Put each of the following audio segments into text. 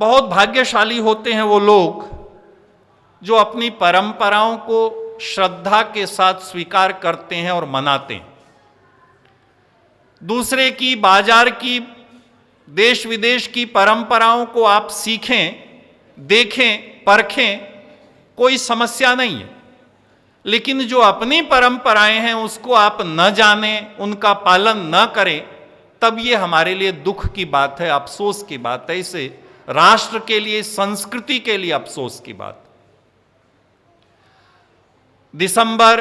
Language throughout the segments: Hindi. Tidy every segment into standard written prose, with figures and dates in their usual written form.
बहुत भाग्यशाली होते हैं वो लोग जो अपनी परंपराओं को श्रद्धा के साथ स्वीकार करते हैं और मनाते हैं। दूसरे की, बाजार की, देश विदेश की परंपराओं को आप सीखें, देखें, परखें, कोई समस्या नहीं है। लेकिन जो अपनी परंपराएं हैं उसको आप न जानें, उनका पालन न करें, तब ये हमारे लिए दुख की बात है, अफसोस की बात है। इसे राष्ट्र के लिए, संस्कृति के लिए अफसोस की बात। दिसंबर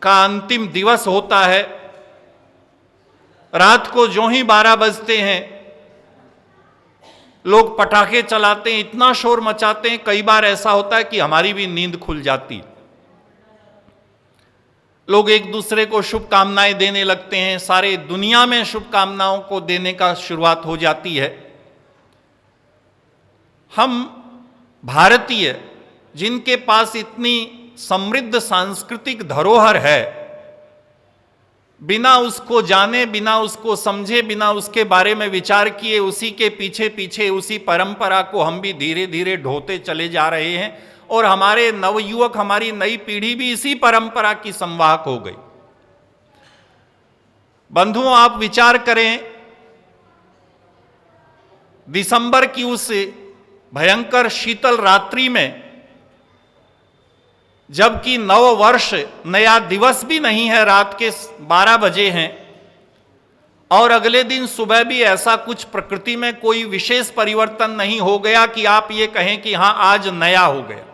का अंतिम दिवस होता है, रात को जो ही 12 बजते हैं लोग पटाखे चलाते हैं, इतना शोर मचाते हैं, कई बार ऐसा होता है कि हमारी भी नींद खुल जाती। लोग एक दूसरे को शुभकामनाएं देने लगते हैं, सारे दुनिया में शुभकामनाओं को देने का शुरुआत हो जाती है। हम भारतीय जिनके पास इतनी समृद्ध सांस्कृतिक धरोहर है, बिना उसको जाने, बिना उसको समझे, बिना उसके बारे में विचार किए, उसी के पीछे पीछे उसी परंपरा को हम भी धीरे धीरे ढोते चले जा रहे हैं और हमारे नवयुवक, हमारी नई पीढ़ी भी इसी परंपरा की संवाहक हो गई। बंधुओं, आप विचार करें, दिसंबर की उस भयंकर शीतल रात्रि में, जबकि नव वर्ष, नया दिवस भी नहीं है, रात के 12 बजे हैं और अगले दिन सुबह भी ऐसा कुछ प्रकृति में कोई विशेष परिवर्तन नहीं हो गया कि आप ये कहें कि हां आज नया हो गया।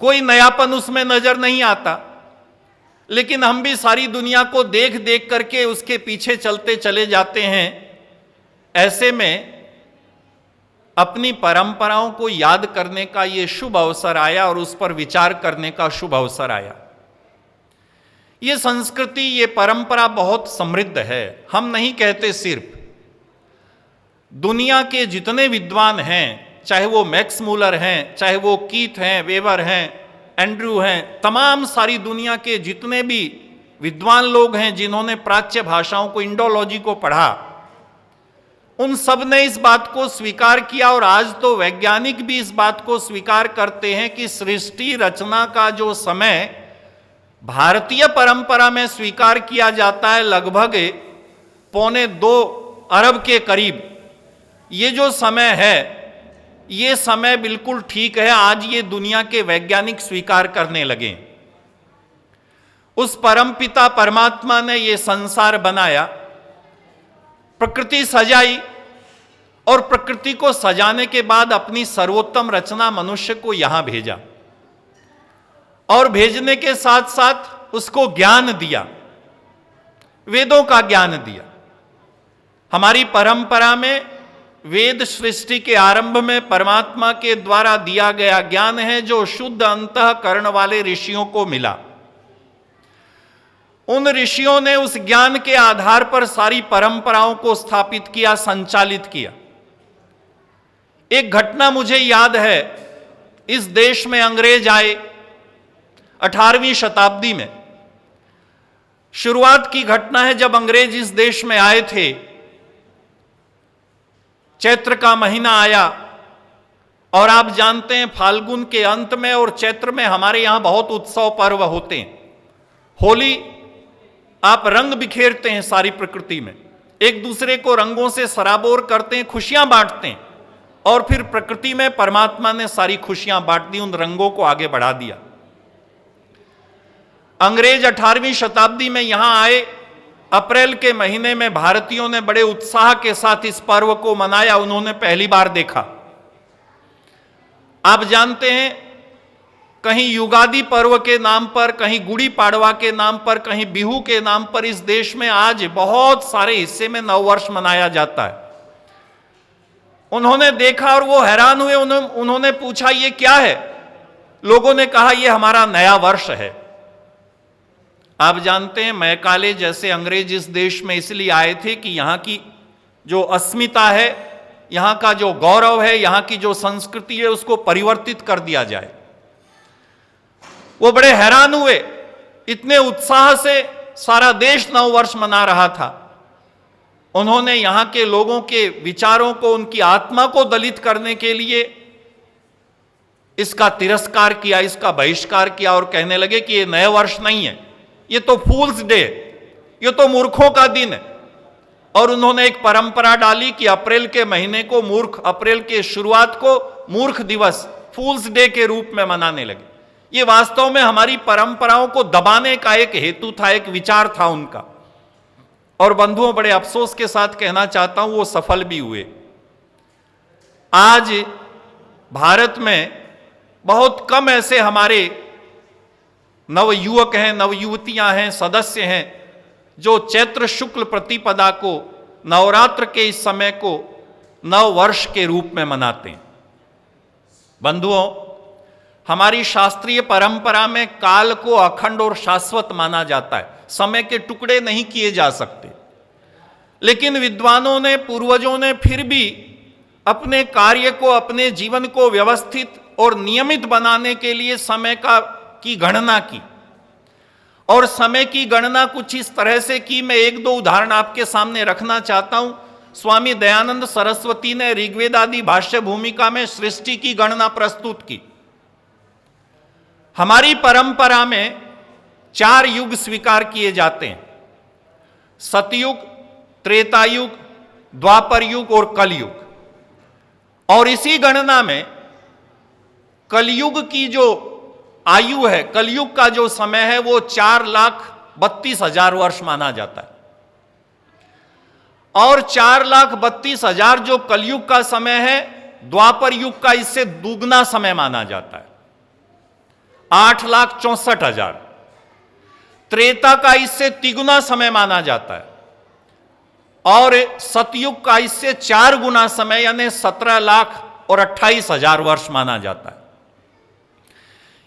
कोई नयापन उसमें नजर नहीं आता। लेकिन हम भी सारी दुनिया को देख देख करके उसके पीछे चलते चले जाते हैं। ऐसे में अपनी परंपराओं को याद करने का ये शुभ अवसर आया और उस पर विचार करने का शुभ अवसर आया। ये संस्कृति, ये परंपरा बहुत समृद्ध है। हम नहीं कहते सिर्फ, दुनिया के जितने विद्वान हैं, चाहे वो मैक्स मूलर हैं, चाहे वो कीथ हैं, वेबर हैं, एंड्रू हैं, तमाम सारी दुनिया के जितने भी विद्वान लोग हैं जिन्होंने प्राच्य भाषाओं को, इंडोलॉजी को पढ़ा, उन सब ने इस बात को स्वीकार किया और आज तो वैज्ञानिक भी इस बात को स्वीकार करते हैं कि सृष्टि रचना का जो समय भारतीय परंपरा में स्वीकार किया जाता है, लगभग 2.25 अरब के करीब, ये जो समय है, ये समय बिल्कुल ठीक है। आज ये दुनिया के वैज्ञानिक स्वीकार करने लगे। उस परमपिता परमात्मा ने ये संसार बनाया, प्रकृति सजाई और प्रकृति को सजाने के बाद अपनी सर्वोत्तम रचना मनुष्य को यहां भेजा और भेजने के साथ साथ उसको ज्ञान दिया, वेदों का ज्ञान दिया। हमारी परंपरा में वेद सृष्टि के आरंभ में परमात्मा के द्वारा दिया गया ज्ञान है जो शुद्ध अंतःकरण वाले ऋषियों को मिला। उन ऋषियों ने उस ज्ञान के आधार पर सारी परंपराओं को स्थापित किया, संचालित किया। एक घटना मुझे याद है, इस देश में अंग्रेज आए 18वीं शताब्दी में। शुरुआत की घटना है जब अंग्रेज इस देश में आए थे। चैत्र का महीना आया और आप जानते हैं फाल्गुन के अंत में और चैत्र में हमारे यहां बहुत उत्सव पर्व होते हैं। होली, आप रंग बिखेरते हैं सारी प्रकृति में, एक दूसरे को रंगों से सराबोर करते हैं, खुशियां बांटते हैं और फिर प्रकृति में परमात्मा ने सारी खुशियां बांट दी, उन रंगों को आगे बढ़ा दिया। अंग्रेज 18वीं शताब्दी में यहां आए। अप्रैल के महीने में भारतीयों ने बड़े उत्साह के साथ इस पर्व को मनाया, उन्होंने पहली बार देखा। आप जानते हैं, कहीं युगादि पर्व के नाम पर, कहीं गुड़ी पाड़वा के नाम पर, कहीं बिहू के नाम पर इस देश में आज बहुत सारे हिस्से में नववर्ष मनाया जाता है। उन्होंने देखा और वो हैरान हुए। उन्होंने पूछा ये क्या है? लोगों ने कहा ये हमारा नया वर्ष है। आप जानते हैं, मैकाले जैसे अंग्रेज इस देश में इसलिए आए थे कि यहां की जो अस्मिता है, यहां का जो गौरव है, यहां की जो संस्कृति है, उसको परिवर्तित कर दिया जाए। वो बड़े हैरान हुए, इतने उत्साह से सारा देश नववर्ष मना रहा था। उन्होंने यहां के लोगों के विचारों को, उनकी आत्मा को दलित करने के लिए इसका तिरस्कार किया, इसका बहिष्कार किया और कहने लगे कि ये नए वर्ष नहीं है, ये तो फूल्स डे, ये तो मूर्खों का दिन है। और उन्होंने एक परंपरा डाली कि अप्रैल के महीने को अप्रैल के शुरुआत को मूर्ख दिवस, फूल्स डे के रूप में मनाने लगे। ये वास्तव में हमारी परंपराओं को दबाने का एक हेतु था, एक विचार था उनका। और बंधुओं, बड़े अफसोस के साथ कहना चाहता हूं, वो सफल भी हुए। आज भारत में बहुत कम ऐसे हमारे नवयुवक हैं, नवयुवतियां हैं, सदस्य हैं जो चैत्र शुक्ल प्रतिपदा को, नवरात्र के इस समय को नव वर्ष के रूप में मनाते हैं। बंधुओं, हमारी शास्त्रीय परंपरा में काल को अखंड और शाश्वत माना जाता है, समय के टुकड़े नहीं किए जा सकते। लेकिन विद्वानों ने, पूर्वजों ने फिर भी अपने कार्य को, अपने जीवन को व्यवस्थित और नियमित बनाने के लिए समय की गणना की। और समय की गणना कुछ इस तरह से की, मैं एक दो उदाहरण आपके सामने रखना चाहता हूं। स्वामी दयानंद सरस्वती ने ऋग्वेद आदि भाष्य भूमिका में सृष्टि की गणना प्रस्तुत की। हमारी परंपरा में 4 युग स्वीकार किए जाते हैं: सतयुग, त्रेतायुग, द्वापर युग और कलयुग। और इसी गणना में कलयुग की जो आयु है, कलयुग का जो समय है, वो 4,32,000 वर्ष माना जाता है। और 4,32,000 जो कलयुग का समय है, द्वापर युग का इससे दुगना समय माना जाता है, 8,64,000। त्रेता का इससे तिगुना समय माना जाता है। और सतयुग का इससे 4 गुना समय, यानी 17,28,000 वर्ष माना जाता है।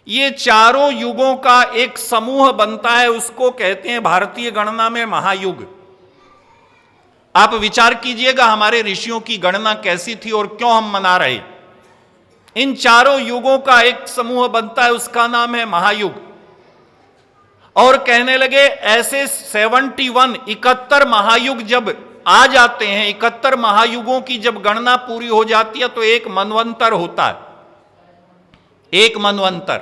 ये चारों युगों का एक समूह बनता है, उसको कहते हैं भारतीय गणना में महायुग। आप विचार कीजिएगा हमारे ऋषियों की गणना कैसी थी और क्यों हम मना रहे। इन चारों युगों का एक समूह बनता है, उसका नाम है महायुग। और कहने लगे ऐसे 71 महायुग जब आ जाते हैं, 71 महायुगों की जब गणना पूरी हो जाती है तो एक मनवंतर होता है। एक मनवंतर,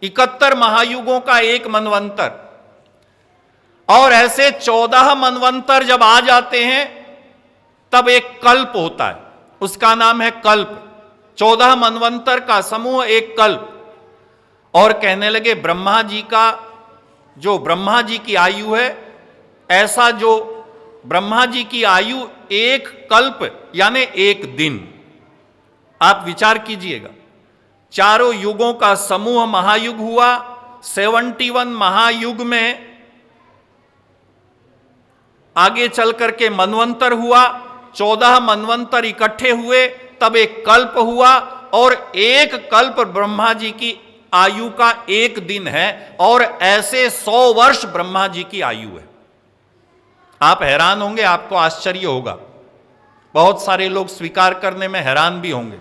71 महायुगों का एक मनवंतर। और ऐसे 14 मनवंतर जब आ जाते हैं तब एक कल्प होता है, उसका नाम है कल्प। 14 मनवंतर का समूह एक कल्प। और कहने लगे ब्रह्मा जी की आयु है, ऐसा जो ब्रह्मा जी की आयु एक कल्प यानी एक दिन। आप विचार कीजिएगा, चारों युगों का समूह महायुग हुआ। 71 महायुग में आगे चल करके मनवंतर हुआ, 14 मनवंतर इकट्ठे हुए, तब एक कल्प हुआ। और एक कल्प ब्रह्मा जी की आयु का एक दिन है। और ऐसे 100 वर्ष ब्रह्मा जी की आयु है। आप हैरान होंगे, आपको आश्चर्य होगा, बहुत सारे लोग स्वीकार करने में हैरान भी होंगे।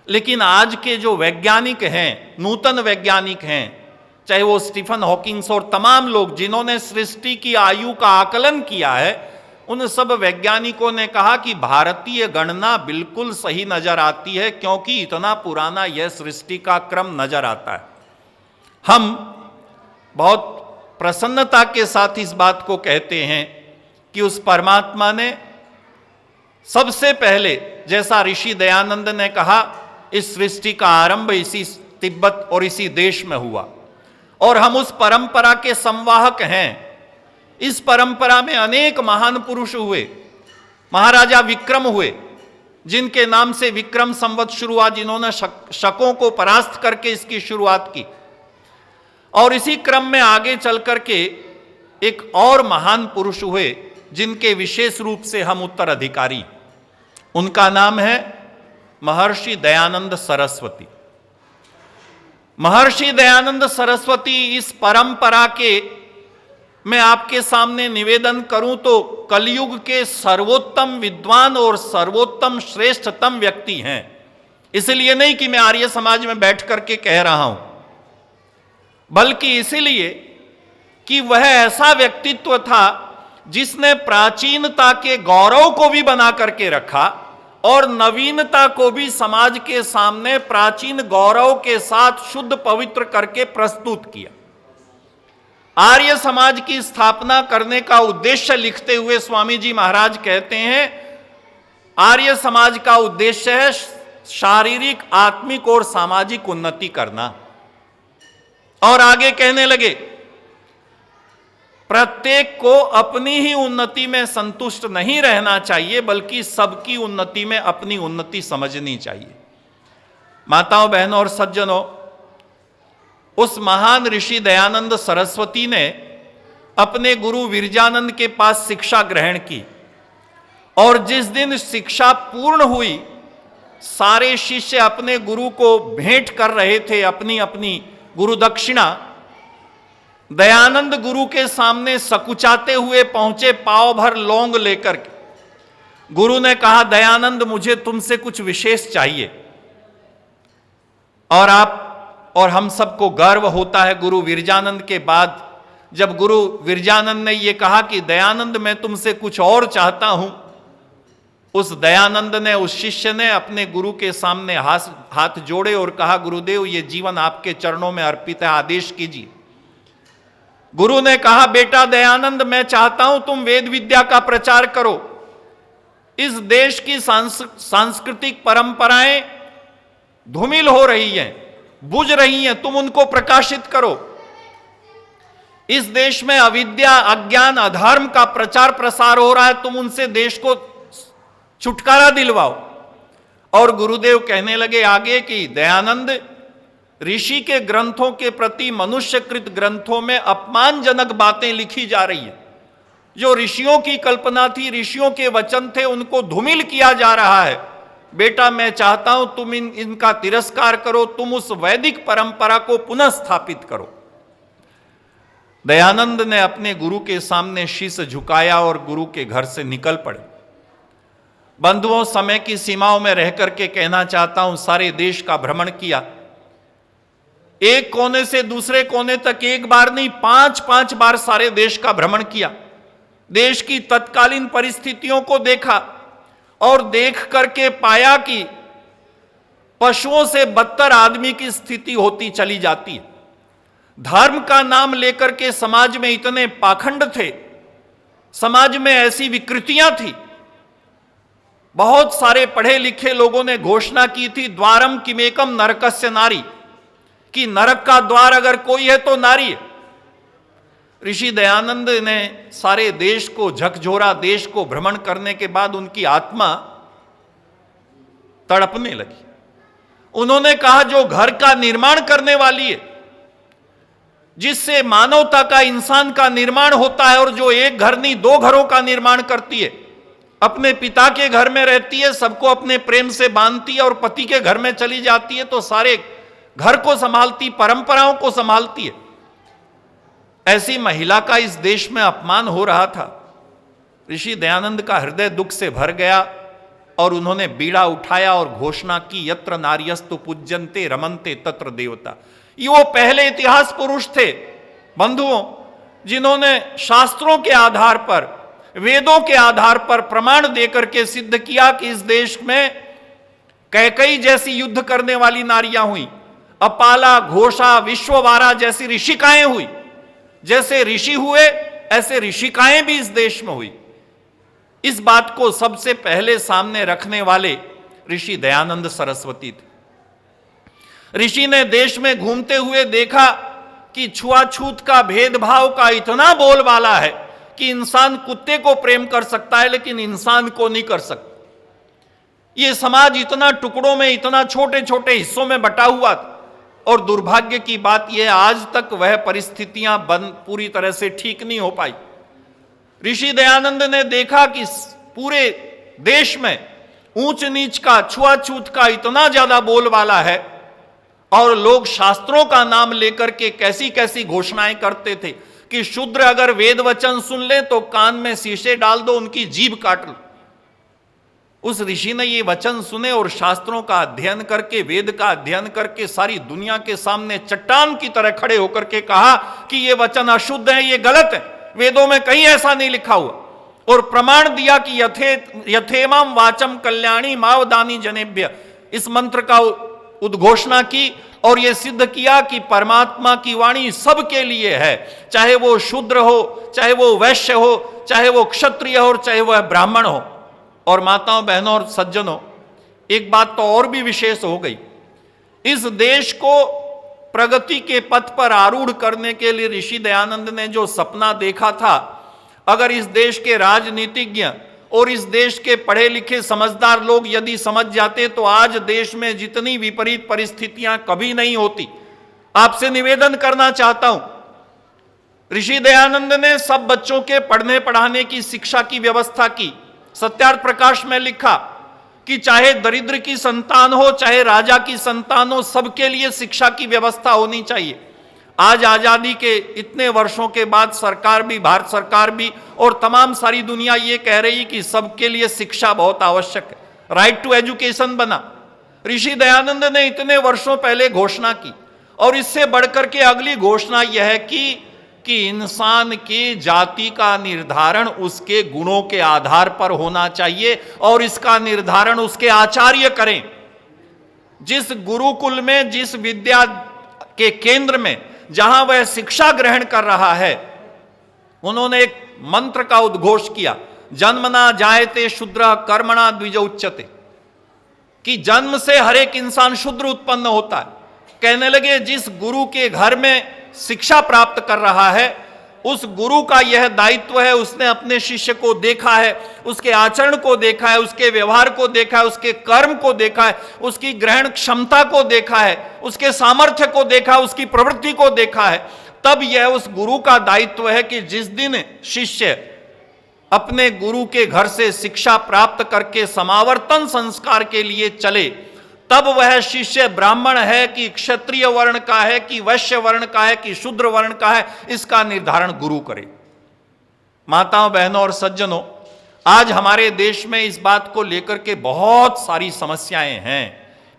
लेकिन आज के जो वैज्ञानिक हैं, नूतन वैज्ञानिक हैं, चाहे वो स्टीफन हॉकिंग्स और तमाम लोग जिन्होंने सृष्टि की आयु का आकलन किया है, उन सब वैज्ञानिकों ने कहा कि भारतीय गणना बिल्कुल सही नजर आती है, क्योंकि इतना पुराना यह सृष्टि का क्रम नजर आता है। हम बहुत प्रसन्नता के साथ इस बात को कहते हैं कि उस परमात्मा ने सबसे पहले, जैसा ऋषि दयानंद ने कहा, इस सृष्टि का आरंभ इसी तिब्बत और इसी देश में हुआ। और हम उस परंपरा के संवाहक हैं। इस परंपरा में अनेक महान पुरुष हुए। महाराजा विक्रम हुए, जिनके नाम से विक्रम संवत शुरू हुआ, जिन्होंने शकों को परास्त करके इसकी शुरुआत की। और इसी क्रम में आगे चल करके एक और महान पुरुष हुए, जिनके विशेष रूप से हम उत्तराधिकारी। उनका नाम है महर्षि दयानंद सरस्वती। महर्षि दयानंद सरस्वती इस परंपरा के, मैं आपके सामने निवेदन करूं तो, कलयुग के सर्वोत्तम विद्वान और सर्वोत्तम श्रेष्ठतम व्यक्ति हैं। इसलिए नहीं कि मैं आर्य समाज में बैठ करके कह रहा हूं, बल्कि इसलिए कि वह ऐसा व्यक्तित्व था जिसने प्राचीनता के गौरव को भी बना करके रखा और नवीनता को भी समाज के सामने प्राचीन गौरव के साथ शुद्ध पवित्र करके प्रस्तुत किया। आर्य समाज की स्थापना करने का उद्देश्य लिखते हुए स्वामी जी महाराज कहते हैं, आर्य समाज का उद्देश्य है शारीरिक, आत्मिक और सामाजिक उन्नति करना। और आगे कहने लगे, प्रत्येक को अपनी ही उन्नति में संतुष्ट नहीं रहना चाहिए, बल्कि सबकी उन्नति में अपनी उन्नति समझनी चाहिए। माताओं, बहनों और सज्जनों, उस महान ऋषि दयानंद सरस्वती ने अपने गुरु विरजानंद के पास शिक्षा ग्रहण की और जिस दिन शिक्षा पूर्ण हुई, सारे शिष्य अपने गुरु को भेंट कर रहे थे अपनी अपनी गुरु दक्षिणा। दयानंद गुरु के सामने सकुचाते हुए पहुंचे, पाव भर लौंग लेकर के। गुरु ने कहा, दयानंद, मुझे तुमसे कुछ विशेष चाहिए। और आप और हम सबको गर्व होता है गुरु विरजानंद के बाद, जब गुरु विरजानंद ने यह कहा कि दयानंद, मैं तुमसे कुछ और चाहता हूं, उस दयानंद ने, उस शिष्य ने अपने गुरु के सामने हाथ जोड़े और कहा, गुरुदेव, ये जीवन आपके चरणों में अर्पित है, आदेश कीजिए। गुरु ने कहा, बेटा दयानंद, मैं चाहता हूं तुम वेद विद्या का प्रचार करो। इस देश की सांस्कृतिक परंपराएं धूमिल हो रही हैं, बुझ रही हैं, तुम उनको प्रकाशित करो। इस देश में अविद्या, अज्ञान, अधर्म का प्रचार प्रसार हो रहा है, तुम उनसे देश को छुटकारा दिलवाओ। और गुरुदेव कहने लगे आगे कि दयानंद, ऋषि के ग्रंथों के प्रति मनुष्यकृत ग्रंथों में अपमानजनक बातें लिखी जा रही है। जो ऋषियों की कल्पना थी, ऋषियों के वचन थे, उनको धूमिल किया जा रहा है। बेटा, मैं चाहता हूं तुम इनका तिरस्कार करो, तुम उस वैदिक परंपरा को पुनः स्थापित करो। दयानंद ने अपने गुरु के सामने शीश झुकाया और गुरु के घर से निकल पड़े। बंधुओं, समय की सीमाओं में रह करके कहना चाहता हूं, सारे देश का भ्रमण किया, एक कोने से दूसरे कोने तक एक बार नहीं, 5-5 बार सारे देश का भ्रमण किया। देश की तत्कालीन परिस्थितियों को देखा और देख करके पाया कि पशुओं से बदतर आदमी की स्थिति होती चली जाती है। धर्म का नाम लेकर के समाज में इतने पाखंड थे, समाज में ऐसी विकृतियां थी। बहुत सारे पढ़े लिखे लोगों ने घोषणा की थी, द्वारम किमेकम नरकस्य नारी, कि नरक का द्वार अगर कोई है तो नारी है। ऋषि दयानंद ने सारे देश को झकझोरा, देश को भ्रमण करने के बाद उनकी आत्मा तड़पने लगी। उन्होंने कहा, जो घर का निर्माण करने वाली है, जिससे मानवता का, इंसान का निर्माण होता है, और जो एक घर नहीं 2 घरों का निर्माण करती है, अपने पिता के घर में रहती है, सबको अपने प्रेम से बांधती है, और पति के घर में चली जाती है तो सारे घर को संभालती, परंपराओं को संभालती है। ऐसी महिला का इस देश में अपमान हो रहा था। ऋषि दयानंद का हृदय दुख से भर गया और उन्होंने बीड़ा उठाया और घोषणा की, यत्र नार्यस्तु पूज्यन्ते रमन्ते तत्र देवता। ये वो पहले इतिहास पुरुष थे बंधुओं, जिन्होंने शास्त्रों के आधार पर, वेदों के आधार पर प्रमाण देकर के सिद्ध किया कि इस देश में कैकेयी जैसी युद्ध करने वाली नारियां हुई, अपाला, घोषा, विश्ववारा जैसी ऋषिकाएं हुई। जैसे ऋषि हुए ऐसे ऋषिकाएं भी इस देश में हुई। इस बात को सबसे पहले सामने रखने वाले ऋषि दयानंद सरस्वती थे। ऋषि ने देश में घूमते हुए देखा कि छुआछूत का, भेदभाव का इतना बोलबाला है कि इंसान कुत्ते को प्रेम कर सकता है लेकिन इंसान को नहीं कर सकता। यह समाज इतना टुकड़ों में, इतना छोटे छोटे हिस्सों में बटा हुआ था, और दुर्भाग्य की बात यह, आज तक वह परिस्थितियां पूरी तरह से ठीक नहीं हो पाई। ऋषि दयानंद ने देखा कि पूरे देश में ऊंच नीच का, छुआछूत का इतना ज्यादा बोलबाला है, और लोग शास्त्रों का नाम लेकर के कैसी कैसी घोषणाएं करते थे कि शूद्र अगर वेद वचन सुन ले तो कान में शीशे डाल दो, उनकी जीभ काट लो। उस ऋषि ने ये वचन सुने और शास्त्रों का अध्ययन करके, वेद का अध्ययन करके सारी दुनिया के सामने चट्टान की तरह खड़े होकर के कहा कि ये वचन अशुद्ध है, ये गलत है, वेदों में कहीं ऐसा नहीं लिखा हुआ। और प्रमाण दिया कि यथेमाम वाचम कल्याणी मावदानी जनेभ्य, इस मंत्र का उद्घोषणा की और यह सिद्ध किया कि परमात्मा की वाणी सबके लिए है, चाहे वो शूद्र हो, चाहे वो वैश्य हो, चाहे वो क्षत्रिय हो, चाहे वह ब्राह्मण हो। और माताओं, बहनों और सज्जनों, एक बात तो और भी विशेष हो गई, इस देश को प्रगति के पथ पर आरूढ़ करने के लिए ऋषि दयानंद ने जो सपना देखा था, अगर इस देश के राजनीतिज्ञ और इस देश के पढ़े लिखे समझदार लोग यदि समझ जाते तो आज देश में जितनी विपरीत परिस्थितियां कभी नहीं होती। आपसे निवेदन करना चाहता हूं, ऋषि दयानंद ने सब बच्चों के पढ़ने पढ़ाने की शिक्षा की व्यवस्था की। सत्यार्थ प्रकाश में लिखा कि चाहे दरिद्र की संतान हो, चाहे राजा की संतान हो, सबके लिए शिक्षा की व्यवस्था होनी चाहिए। आज आजादी के इतने वर्षों के बाद सरकार भी, भारत सरकार भी और तमाम सारी दुनिया ये कह रही है कि सबके लिए शिक्षा बहुत आवश्यक है। राइट टू एजुकेशन बना। ऋषि दयानंद ने इतने वर्षों पहले घोषणा की और इससे बढ़कर के अगली घोषणा यह है कि इंसान की जाति का निर्धारण उसके गुणों के आधार पर होना चाहिए और इसका निर्धारण उसके आचार्य करें। जिस गुरुकुल में, जिस विद्या के केंद्र में जहां वह शिक्षा ग्रहण कर रहा है, उन्होंने एक मंत्र का उद्घोष किया, जन्मना जायते शूद्र कर्मणा द्विज उच्यते, कि जन्म से हर एक इंसान शूद्र उत्पन्न होता है। कहने लगे जिस गुरु के घर में शिक्षा प्राप्त कर रहा है, उस गुरु का यह दायित्व है, उसने अपने शिष्य को देखा है, उसके आचरण को देखा है, उसके व्यवहार को देखा है, उसके कर्म को देखा है, उसकी ग्रहण क्षमता को देखा है, उसके सामर्थ्य को देखा, उसकी प्रवृत्ति को देखा है। तब यह उस गुरु का दायित्व है कि जिस दिन शिष्य अपने गुरु के घर से शिक्षा प्राप्त करके समावर्तन संस्कार के लिए चले, तब वह शिष्य ब्राह्मण है कि क्षत्रिय वर्ण का है कि वैश्य वर्ण का है कि शूद्र वर्ण का है, इसका निर्धारण गुरु करे। माताओं, बहनों और सज्जनों, आज हमारे देश में इस बात को लेकर के बहुत सारी समस्याएं हैं।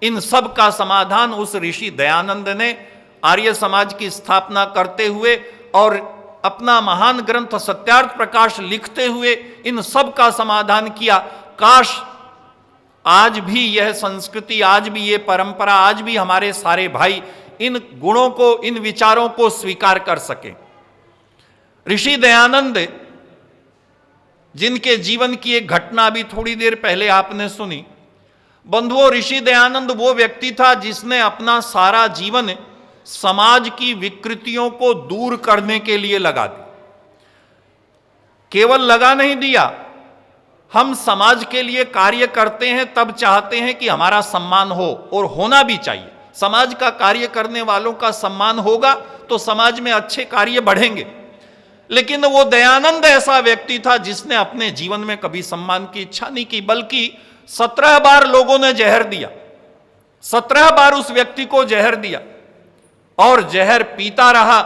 इन सब का समाधान उस ऋषि दयानंद ने आर्य समाज की स्थापना करते हुए और अपना महान ग्रंथ सत्यार्थ प्रकाश लिखते हुए इन सब का समाधान किया। काश आज भी यह संस्कृति, आज भी ये परंपरा, आज भी हमारे सारे भाई इन गुणों को, इन विचारों को स्वीकार कर सके। ऋषि दयानंद, जिनके जीवन की एक घटना भी थोड़ी देर पहले आपने सुनी, बंधुओं, ऋषि दयानंद वो व्यक्ति था जिसने अपना सारा जीवन समाज की विकृतियों को दूर करने के लिए लगा दिया। केवल लगा नहीं दिया, हम समाज के लिए कार्य करते हैं तब चाहते हैं कि हमारा सम्मान हो, और होना भी चाहिए। समाज का कार्य करने वालों का सम्मान होगा तो समाज में अच्छे कार्य बढ़ेंगे। लेकिन वो दयानंद ऐसा व्यक्ति था जिसने अपने जीवन में कभी सम्मान की इच्छा नहीं की, बल्कि 17 बार लोगों ने जहर दिया, 17 बार उस व्यक्ति को जहर दिया और जहर पीता रहा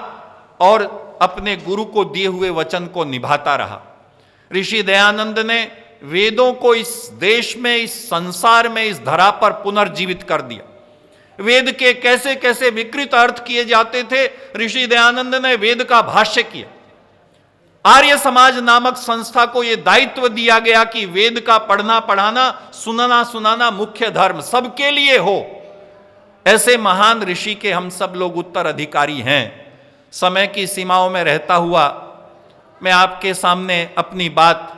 और अपने गुरु को दिए हुए वचन को निभाता रहा। ऋषि दयानंद ने वेदों को इस देश में, इस संसार में, इस धरा पर पुनर्जीवित कर दिया। वेद के कैसे कैसे विकृत अर्थ किए जाते थे, ऋषि दयानंद ने वेद का भाष्य किया। आर्य समाज नामक संस्था को यह दायित्व दिया गया कि वेद का पढ़ना पढ़ाना, सुनना सुनाना मुख्य धर्म सबके लिए हो। ऐसे महान ऋषि के हम सब लोग उत्तराधिकारी हैं। समय की सीमाओं में रहता हुआ मैं आपके सामने अपनी बात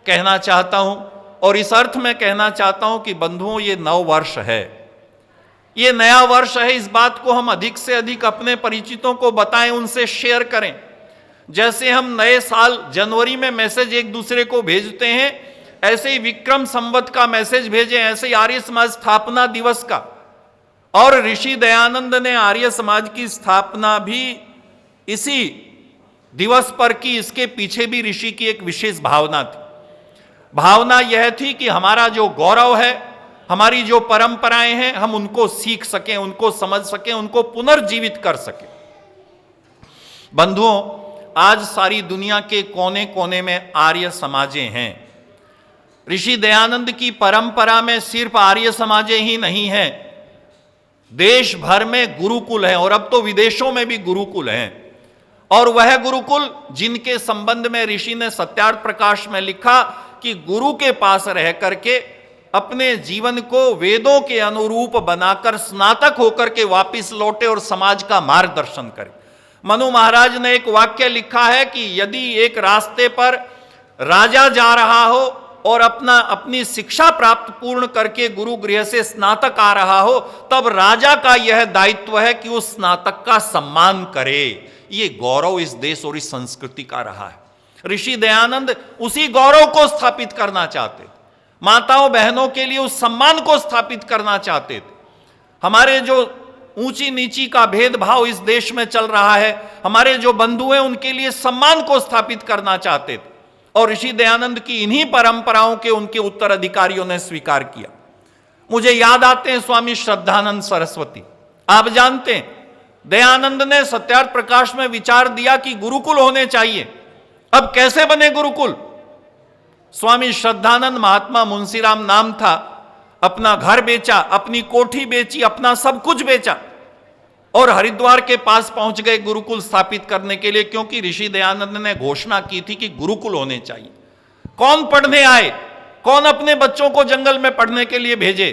कहना चाहता हूं, और इस अर्थ में कहना चाहता हूं कि बंधुओं, ये नव वर्ष है, ये नया वर्ष है। इस बात को हम अधिक से अधिक अपने परिचितों को बताएं, उनसे शेयर करें। जैसे हम नए साल जनवरी में मैसेज एक दूसरे को भेजते हैं, ऐसे ही विक्रम संवत का मैसेज भेजें, ऐसे ही आर्य समाज स्थापना दिवस का। और ऋषि दयानंद ने आर्य समाज की स्थापना भी इसी दिवस पर की। इसके पीछे भी ऋषि की एक विशेष भावना थी। भावना यह थी कि हमारा जो गौरव है, हमारी जो परंपराएं हैं, हम उनको सीख सकें, उनको समझ सकें, उनको पुनर्जीवित कर सकें। बंधुओं, आज सारी दुनिया के कोने कोने में आर्य समाजें हैं। ऋषि दयानंद की परंपरा में सिर्फ आर्य समाजें ही नहीं हैं, देश भर में गुरुकुल हैं, और अब तो विदेशों में भी गुरुकुल हैं। और वह गुरुकुल जिनके संबंध में ऋषि ने सत्यार्थ प्रकाश में लिखा कि गुरु के पास रह करके अपने जीवन को वेदों के अनुरूप बनाकर स्नातक होकर के वापिस लौटे और समाज का मार्गदर्शन करे। मनु महाराज ने एक वाक्य लिखा है कि यदि एक रास्ते पर राजा जा रहा हो और अपनी शिक्षा प्राप्त पूर्ण करके गुरु गृह से स्नातक आ रहा हो, तब राजा का यह दायित्व है कि उस स्नातक का सम्मान करे। ये गौरव इस देश और इस संस्कृति का रहा है। ऋषि दयानंद उसी गौरव को स्थापित करना चाहते थे, माताओं बहनों के लिए उस सम्मान को स्थापित करना चाहते थे। हमारे जो ऊंची नीची का भेदभाव इस देश में चल रहा है, हमारे जो बंधु हैं उनके लिए सम्मान को स्थापित करना चाहते थे, और ऋषि दयानंद की इन्हीं परंपराओं के उनके उत्तराधिकारियों ने स्वीकार किया। मुझे याद आते हैं स्वामी श्रद्धानंद सरस्वती। आप जानते हैं दयानंद ने सत्यार्थ प्रकाश में विचार दिया कि गुरुकुल होने चाहिए। अब कैसे बने गुरुकुल? स्वामी श्रद्धानंद, महात्मा मुंशीराम नाम था, अपना घर बेचा, अपनी कोठी बेची, अपना सब कुछ बेचा और हरिद्वार के पास पहुंच गए गुरुकुल स्थापित करने के लिए, क्योंकि ऋषि दयानंद ने घोषणा की थी कि गुरुकुल होने चाहिए। कौन पढ़ने आए, कौन अपने बच्चों को जंगल में पढ़ने के लिए भेजे?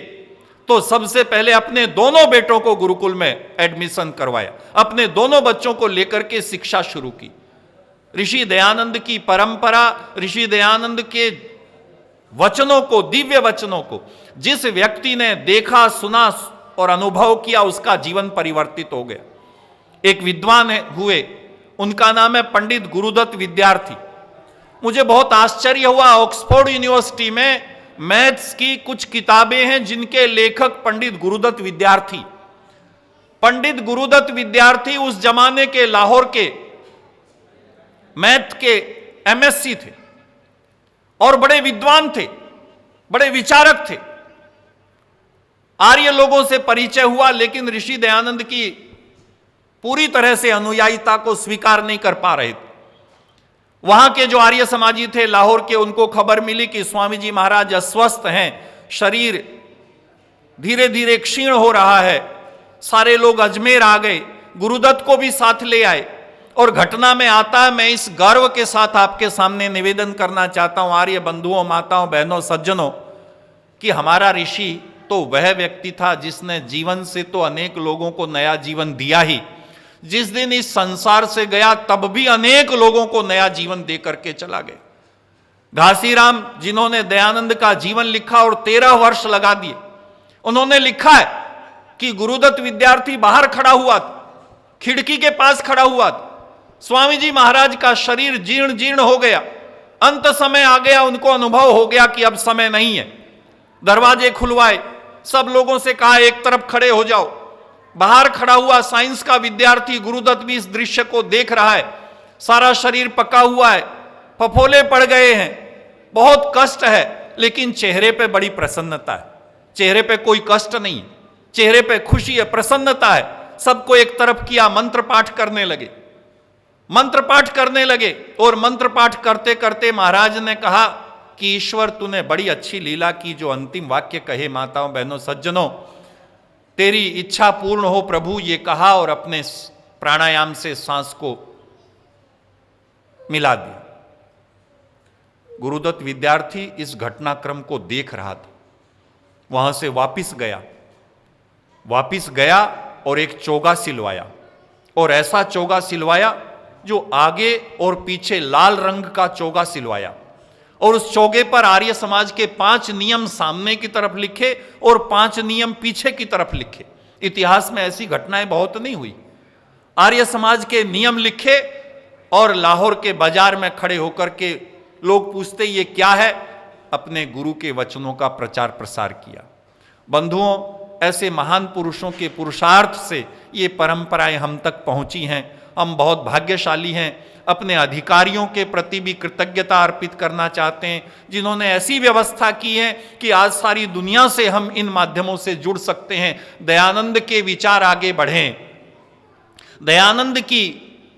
तो सबसे पहले अपने दोनों बेटों को गुरुकुल में एडमिशन करवाया, अपने दोनों बच्चों को लेकर के शिक्षा शुरू की। ऋषि दयानंद की परंपरा, ऋषि दयानंद के वचनों को, दिव्य वचनों को जिस व्यक्ति ने देखा, सुना और अनुभव किया, उसका जीवन परिवर्तित हो गया। एक विद्वान हुए, उनका नाम है पंडित गुरुदत्त विद्यार्थी। मुझे बहुत आश्चर्य हुआ, ऑक्सफोर्ड यूनिवर्सिटी में मैथ्स की कुछ किताबें हैं जिनके लेखक पंडित गुरुदत्त विद्यार्थी। पंडित गुरुदत्त विद्यार्थी उस जमाने के लाहौर के मैथ के एमएससी थे और बड़े विद्वान थे, बड़े विचारक थे। आर्य लोगों से परिचय हुआ, लेकिन ऋषि दयानंद की पूरी तरह से अनुयायिता को स्वीकार नहीं कर पा रहे थे। वहां के जो आर्य समाजी थे लाहौर के, उनको खबर मिली कि स्वामी जी महाराज अस्वस्थ हैं, शरीर धीरे धीरे क्षीण हो रहा है। सारे लोग अजमेर आ गए, गुरुदत्त को भी साथ ले आए और घटना में आता है, मैं इस गर्व के साथ आपके सामने निवेदन करना चाहता हूं आर्य बंधुओं, माताओं, बहनों, सज्जनों, कि हमारा ऋषि तो वह व्यक्ति था जिसने जीवन से तो अनेक लोगों को नया जीवन दिया ही, जिस दिन इस संसार से गया तब भी अनेक लोगों को नया जीवन दे करके चला गया। घासीराम, जिन्होंने दयानंद का जीवन लिखा और 13 वर्ष लगा दिए, उन्होंने लिखा है कि गुरुदत्त विद्यार्थी बाहर खड़ा हुआ था, खिड़की के पास खड़ा हुआ था। स्वामी जी महाराज का शरीर जीर्ण जीर्ण हो गया, अंत समय आ गया, उनको अनुभव हो गया कि अब समय नहीं है। दरवाजे खुलवाए, सब लोगों से कहा एक तरफ खड़े हो जाओ। बाहर खड़ा हुआ साइंस का विद्यार्थी गुरुदत्त भी इस दृश्य को देख रहा है। सारा शरीर पका हुआ है, फफोले पड़ गए हैं, बहुत कष्ट है, लेकिन चेहरे पे बड़ी प्रसन्नता है। चेहरे पे कोई कष्ट नहीं, चेहरे पे खुशी है, प्रसन्नता है। सबको एक तरफ किया, मंत्र पाठ करने लगे, मंत्र पाठ करने लगे। और मंत्र पाठ करते करते महाराज ने कहा कि ईश्वर, तूने बड़ी अच्छी लीला की। जो अंतिम वाक्य कहे, माताओं, बहनों, सज्जनों, तेरी इच्छा पूर्ण हो प्रभु, ये कहा और अपने प्राणायाम से सांस को मिला दिया। गुरुदत्त विद्यार्थी इस घटनाक्रम को देख रहा था, वहां से वापिस गया और एक चोगा सिलवाया, और ऐसा चोगा सिलवाया जो आगे और पीछे लाल रंग का चोगा सिलवाया, और उस चोगे पर आर्य समाज के 5 नियम सामने की तरफ लिखे और 5 नियम पीछे की तरफ लिखे। इतिहास में ऐसी घटनाएं बहुत नहीं हुई। आर्य समाज के नियम लिखे और लाहौर के बाजार में खड़े होकर के लोग पूछते ये क्या है, अपने गुरु के वचनों का प्रचार प्रसार किया। बंधुओं, ऐसे महान पुरुषों के पुरुषार्थ से ये परंपराएं हम तक पहुंची हैं। हम बहुत भाग्यशाली हैं। अपने अधिकारियों के प्रति भी कृतज्ञता अर्पित करना चाहते हैं, जिन्होंने ऐसी व्यवस्था की है कि आज सारी दुनिया से हम इन माध्यमों से जुड़ सकते हैं। दयानंद के विचार आगे बढ़ें, दयानंद की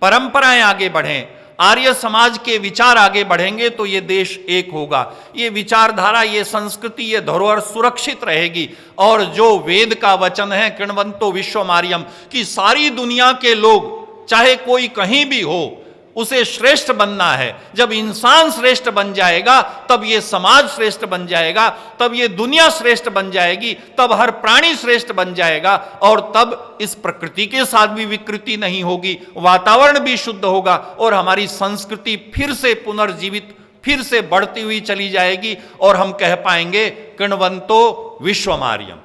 परंपराएं आगे बढ़ें, आर्य समाज के विचार आगे बढ़ेंगे तो ये देश एक होगा, ये विचारधारा, ये संस्कृति, ये धरोहर सुरक्षित रहेगी। और जो वेद का वचन है, कृण्वन्तो विश्वमार्यम, कि सारी दुनिया के लोग, चाहे कोई कहीं भी हो, उसे श्रेष्ठ बनना है। जब इंसान श्रेष्ठ बन जाएगा तब ये समाज श्रेष्ठ बन जाएगा, तब ये दुनिया श्रेष्ठ बन जाएगी, तब हर प्राणी श्रेष्ठ बन जाएगा, और तब इस प्रकृति के साथ भी विकृति नहीं होगी, वातावरण भी शुद्ध होगा, और हमारी संस्कृति फिर से पुनर्जीवित, फिर से बढ़ती हुई चली जाएगी, और हम कह पाएंगे किण्वन्तो विश्वमार्यम।